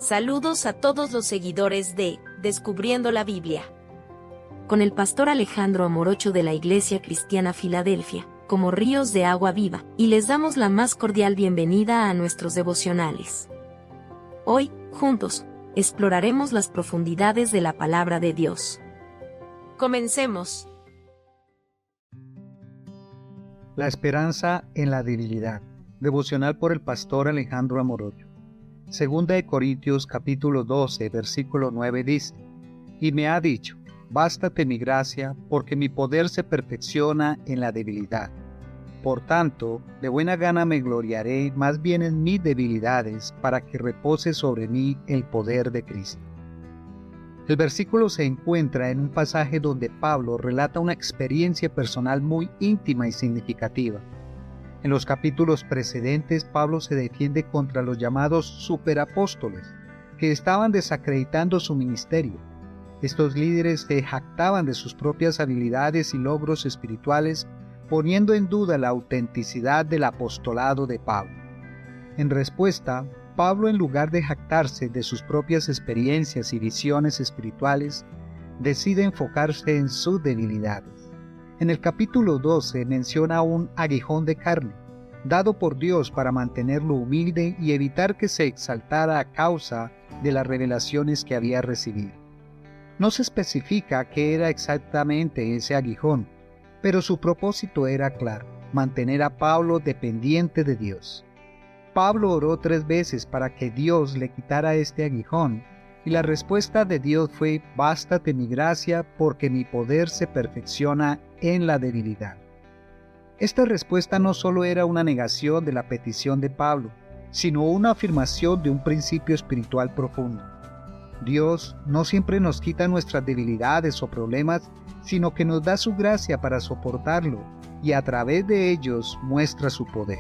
Saludos a todos los seguidores de Descubriendo la Biblia. Con el pastor Alejandro Amorocho de la Iglesia Cristiana Filadelfia, como ríos de agua viva, y les damos la más cordial bienvenida a nuestros devocionales. Hoy, juntos, exploraremos las profundidades de la palabra de Dios. Comencemos. La esperanza en la debilidad. Devocional por el pastor Alejandro Amorocho. Segunda de Corintios capítulo 12, versículo 9 dice: Y me ha dicho, bástate mi gracia, porque mi poder se perfecciona en la debilidad. Por tanto, de buena gana me gloriaré más bien en mis debilidades, para que repose sobre mí el poder de Cristo. El versículo se encuentra en un pasaje donde Pablo relata una experiencia personal muy íntima y significativa. En los capítulos precedentes, Pablo se defiende contra los llamados superapóstoles, que estaban desacreditando su ministerio. Estos líderes se jactaban de sus propias habilidades y logros espirituales, poniendo en duda la autenticidad del apostolado de Pablo. En respuesta, Pablo, en lugar de jactarse de sus propias experiencias y visiones espirituales, decide enfocarse en sus debilidades. En el capítulo 12 menciona un aguijón de carne, dado por Dios para mantenerlo humilde y evitar que se exaltara a causa de las revelaciones que había recibido. No se especifica qué era exactamente ese aguijón, pero su propósito era claro: mantener a Pablo dependiente de Dios. Pablo oró 3 veces para que Dios le quitara este aguijón, y la respuesta de Dios fue: bástate mi gracia, porque mi poder se perfecciona en la debilidad. Esta respuesta no solo era una negación de la petición de Pablo, sino una afirmación de un principio espiritual profundo. Dios no siempre nos quita nuestras debilidades o problemas, sino que nos da su gracia para soportarlo, y a través de ellos muestra su poder.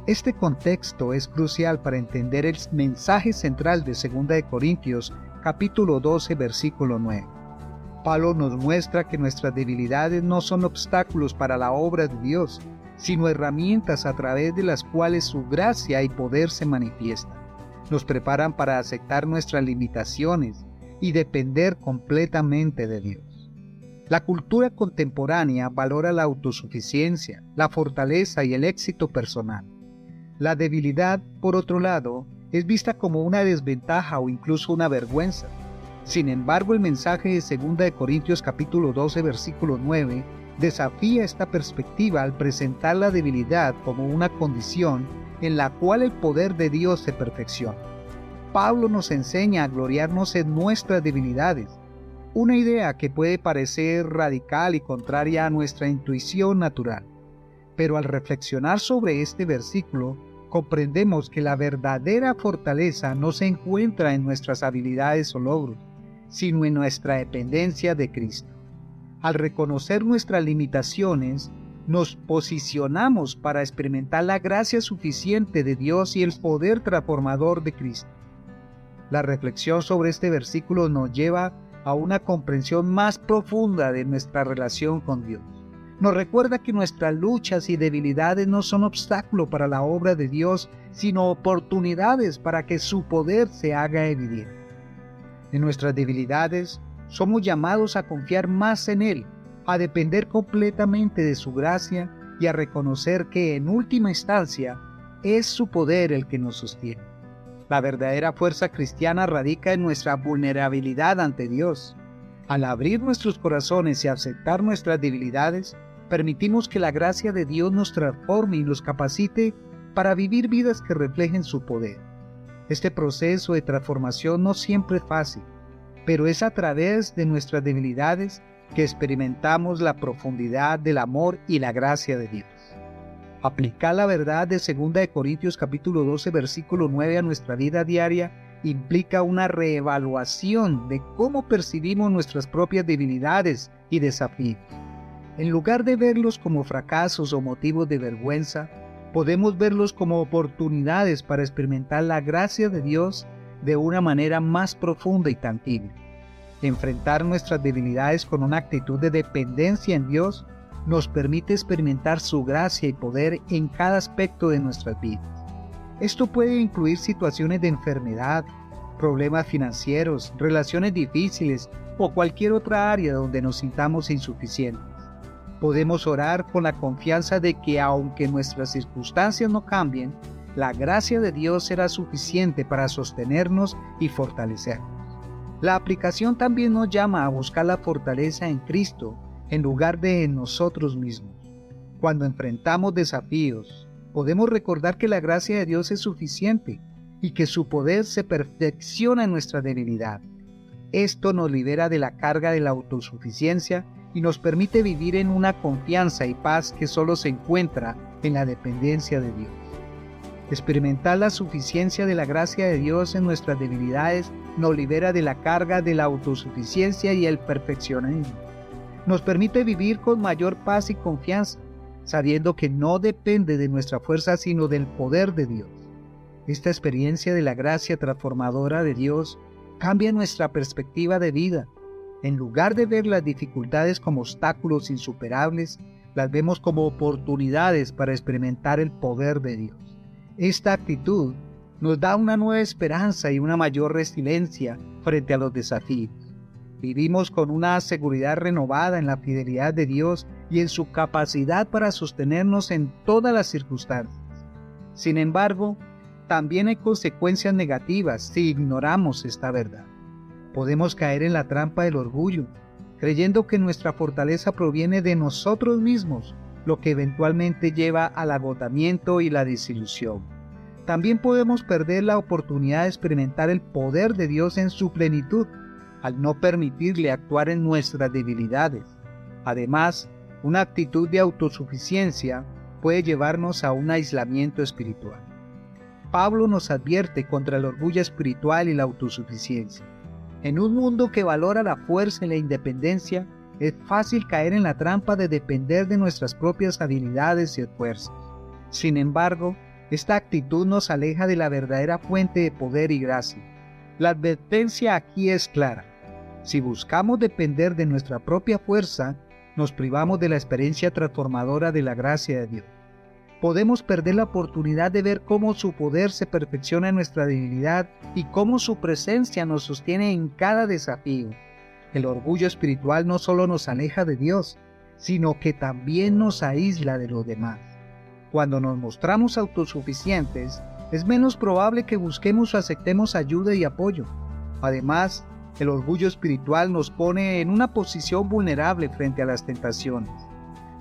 Este contexto es crucial para entender el mensaje central de 2 de Corintios, capítulo 12, versículo 9. Pablo nos muestra que nuestras debilidades no son obstáculos para la obra de Dios, sino herramientas a través de las cuales su gracia y poder se manifiestan. Nos preparan para aceptar nuestras limitaciones y depender completamente de Dios. La cultura contemporánea valora la autosuficiencia, la fortaleza y el éxito personal. La debilidad, por otro lado, es vista como una desventaja o incluso una vergüenza. Sin embargo, el mensaje de 2 de Corintios capítulo 12, versículo 9, desafía esta perspectiva al presentar la debilidad como una condición en la cual el poder de Dios se perfecciona. Pablo nos enseña a gloriarnos en nuestras debilidades, una idea que puede parecer radical y contraria a nuestra intuición natural. Pero al reflexionar sobre este versículo, comprendemos que la verdadera fortaleza no se encuentra en nuestras habilidades o logros, sino en nuestra dependencia de Cristo. Al reconocer nuestras limitaciones, nos posicionamos para experimentar la gracia suficiente de Dios y el poder transformador de Cristo. La reflexión sobre este versículo nos lleva a una comprensión más profunda de nuestra relación con Dios. Nos recuerda que nuestras luchas y debilidades no son obstáculos para la obra de Dios, sino oportunidades para que su poder se haga evidente. En nuestras debilidades, somos llamados a confiar más en Él, a depender completamente de su gracia y a reconocer que en última instancia es su poder el que nos sostiene. La verdadera fuerza cristiana radica en nuestra vulnerabilidad ante Dios. Al abrir nuestros corazones y aceptar nuestras debilidades, permitimos que la gracia de Dios nos transforme y nos capacite para vivir vidas que reflejen su poder. Este proceso de transformación no siempre es fácil, pero es a través de nuestras debilidades que experimentamos la profundidad del amor y la gracia de Dios. Aplicar la verdad de 2 de Corintios capítulo 12, versículo 9 a nuestra vida diaria implica una reevaluación de cómo percibimos nuestras propias debilidades y desafíos. En lugar de verlos como fracasos o motivos de vergüenza, podemos verlos como oportunidades para experimentar la gracia de Dios de una manera más profunda y tangible. Enfrentar nuestras debilidades con una actitud de dependencia en Dios nos permite experimentar su gracia y poder en cada aspecto de nuestras vidas. Esto puede incluir situaciones de enfermedad, problemas financieros, relaciones difíciles o cualquier otra área donde nos sintamos insuficientes. Podemos orar con la confianza de que aunque nuestras circunstancias no cambien, la gracia de Dios será suficiente para sostenernos y fortalecernos. La aplicación también nos llama a buscar la fortaleza en Cristo en lugar de en nosotros mismos. Cuando enfrentamos desafíos, podemos recordar que la gracia de Dios es suficiente y que su poder se perfecciona en nuestra debilidad. Esto nos libera de la carga de la autosuficiencia y nos permite vivir en una confianza y paz que solo se encuentra en la dependencia de Dios. Experimentar la suficiencia de la gracia de Dios en nuestras debilidades nos libera de la carga de la autosuficiencia y el perfeccionismo. Nos permite vivir con mayor paz y confianza, sabiendo que no depende de nuestra fuerza sino del poder de Dios. Esta experiencia de la gracia transformadora de Dios cambia nuestra perspectiva de vida. En lugar de ver las dificultades como obstáculos insuperables, las vemos como oportunidades para experimentar el poder de Dios. Esta actitud nos da una nueva esperanza y una mayor resiliencia frente a los desafíos. Vivimos con una seguridad renovada en la fidelidad de Dios y en su capacidad para sostenernos en todas las circunstancias. Sin embargo, también hay consecuencias negativas si ignoramos esta verdad. Podemos caer en la trampa del orgullo, creyendo que nuestra fortaleza proviene de nosotros mismos, lo que eventualmente lleva al agotamiento y la desilusión. También podemos perder la oportunidad de experimentar el poder de Dios en su plenitud, al no permitirle actuar en nuestras debilidades. Además, una actitud de autosuficiencia puede llevarnos a un aislamiento espiritual. Pablo nos advierte contra el orgullo espiritual y la autosuficiencia. En un mundo que valora la fuerza y la independencia, es fácil caer en la trampa de depender de nuestras propias habilidades y esfuerzos. Sin embargo, esta actitud nos aleja de la verdadera fuente de poder y gracia. La advertencia aquí es clara. Si buscamos depender de nuestra propia fuerza, nos privamos de la experiencia transformadora de la gracia de Dios. Podemos perder la oportunidad de ver cómo su poder se perfecciona en nuestra debilidad y cómo su presencia nos sostiene en cada desafío. El orgullo espiritual no solo nos aleja de Dios, sino que también nos aísla de los demás. Cuando nos mostramos autosuficientes, es menos probable que busquemos o aceptemos ayuda y apoyo. Además, el orgullo espiritual nos pone en una posición vulnerable frente a las tentaciones.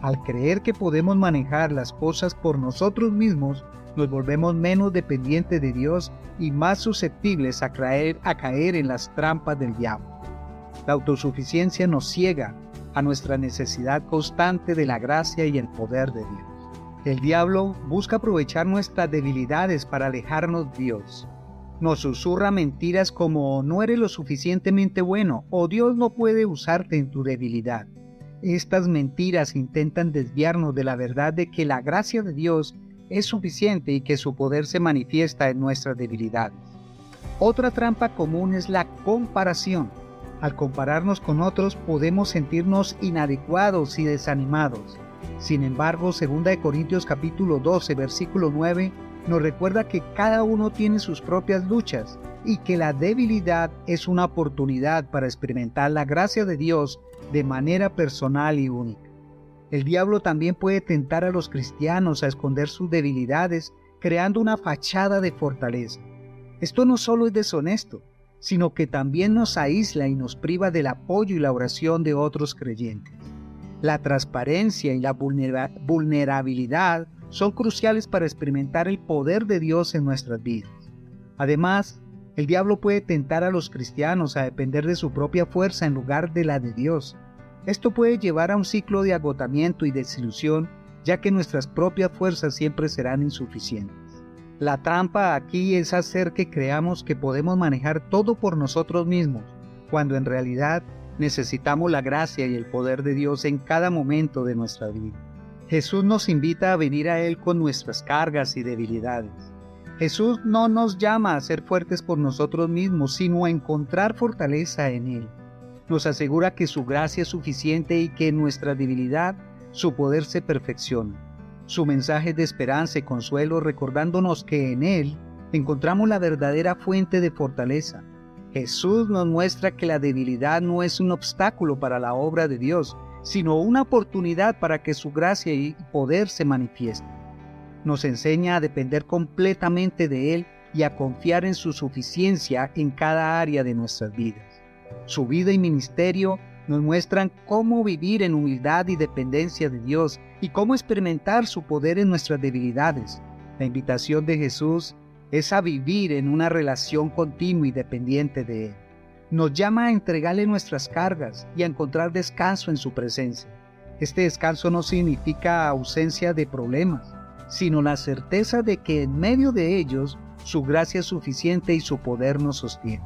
Al creer que podemos manejar las cosas por nosotros mismos, nos volvemos menos dependientes de Dios y más susceptibles a caer en las trampas del diablo. La autosuficiencia nos ciega a nuestra necesidad constante de la gracia y el poder de Dios. El diablo busca aprovechar nuestras debilidades para alejarnos de Dios. Nos susurra mentiras como no eres lo suficientemente bueno o Dios no puede usarte en tu debilidad. Estas mentiras intentan desviarnos de la verdad de que la gracia de Dios es suficiente y que su poder se manifiesta en nuestras debilidades. Otra trampa común es la comparación. Al compararnos con otros podemos sentirnos inadecuados y desanimados. Sin embargo, 2 Corintios capítulo 12, versículo 9, nos recuerda que cada uno tiene sus propias luchas y que la debilidad es una oportunidad para experimentar la gracia de Dios de manera personal y única. El diablo también puede tentar a los cristianos a esconder sus debilidades, creando una fachada de fortaleza. Esto no solo es deshonesto, sino que también nos aísla y nos priva del apoyo y la oración de otros creyentes. La transparencia y la vulnerabilidad son cruciales para experimentar el poder de Dios en nuestras vidas. Además, el diablo puede tentar a los cristianos a depender de su propia fuerza en lugar de la de Dios. Esto puede llevar a un ciclo de agotamiento y desilusión, ya que nuestras propias fuerzas siempre serán insuficientes. La trampa aquí es hacer que creamos que podemos manejar todo por nosotros mismos, cuando en realidad necesitamos la gracia y el poder de Dios en cada momento de nuestra vida. Jesús nos invita a venir a Él con nuestras cargas y debilidades. Jesús no nos llama a ser fuertes por nosotros mismos, sino a encontrar fortaleza en Él. Nos asegura que su gracia es suficiente y que en nuestra debilidad su poder se perfecciona. Su mensaje es de esperanza y consuelo, recordándonos que en Él encontramos la verdadera fuente de fortaleza. Jesús nos muestra que la debilidad no es un obstáculo para la obra de Dios, sino una oportunidad para que su gracia y poder se manifiesten. Nos enseña a depender completamente de Él y a confiar en su suficiencia en cada área de nuestras vidas. Su vida y ministerio nos muestran cómo vivir en humildad y dependencia de Dios y cómo experimentar su poder en nuestras debilidades. La invitación de Jesús es a vivir en una relación continua y dependiente de Él. Nos llama a entregarle nuestras cargas y a encontrar descanso en su presencia. Este descanso no significa ausencia de problemas, sino la certeza de que en medio de ellos su gracia es suficiente y su poder nos sostiene.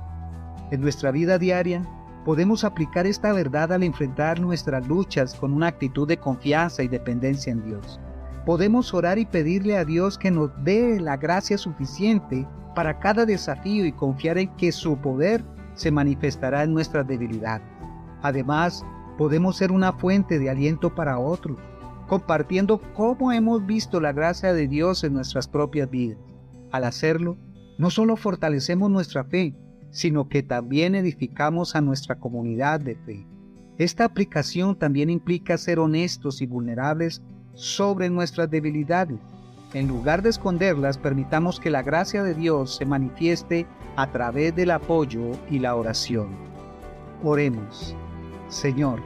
En nuestra vida diaria, podemos aplicar esta verdad al enfrentar nuestras luchas con una actitud de confianza y dependencia en Dios. Podemos orar y pedirle a Dios que nos dé la gracia suficiente para cada desafío y confiar en que su poder se manifestará en nuestras debilidades. Además, podemos ser una fuente de aliento para otros, compartiendo cómo hemos visto la gracia de Dios en nuestras propias vidas. Al hacerlo, no solo fortalecemos nuestra fe, sino que también edificamos a nuestra comunidad de fe. Esta aplicación también implica ser honestos y vulnerables sobre nuestras debilidades. En lugar de esconderlas, permitamos que la gracia de Dios se manifieste a través del apoyo y la oración. Oremos. Señor,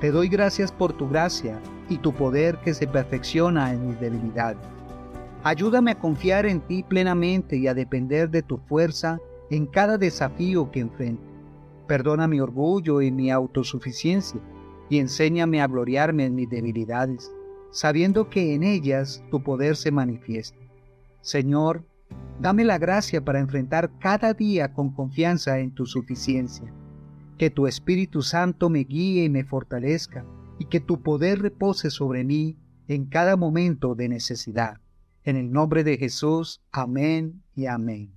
te doy gracias por tu gracia y tu poder que se perfecciona en mis debilidades. Ayúdame a confiar en ti plenamente y a depender de tu fuerza en cada desafío que enfrente. Perdona mi orgullo y mi autosuficiencia y enséñame a gloriarme en mis debilidades, sabiendo que en ellas tu poder se manifiesta. Señor, dame la gracia para enfrentar cada día con confianza en tu suficiencia. Que tu Espíritu Santo me guíe y me fortalezca, y que tu poder repose sobre mí en cada momento de necesidad. En el nombre de Jesús, amén y amén.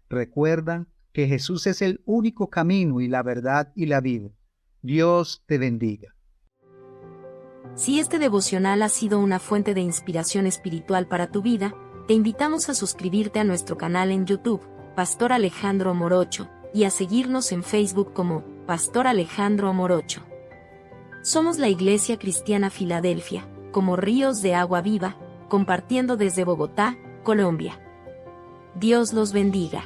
Recuerda que Jesús es el único camino y la verdad y la vida. Dios te bendiga. Si este devocional ha sido una fuente de inspiración espiritual para tu vida, te invitamos a suscribirte a nuestro canal en YouTube, Pastor Alejandro Morocho, y a seguirnos en Facebook como Pastor Alejandro Morocho. Somos la Iglesia Cristiana Filadelfia, como ríos de agua viva, compartiendo desde Bogotá, Colombia. Dios los bendiga.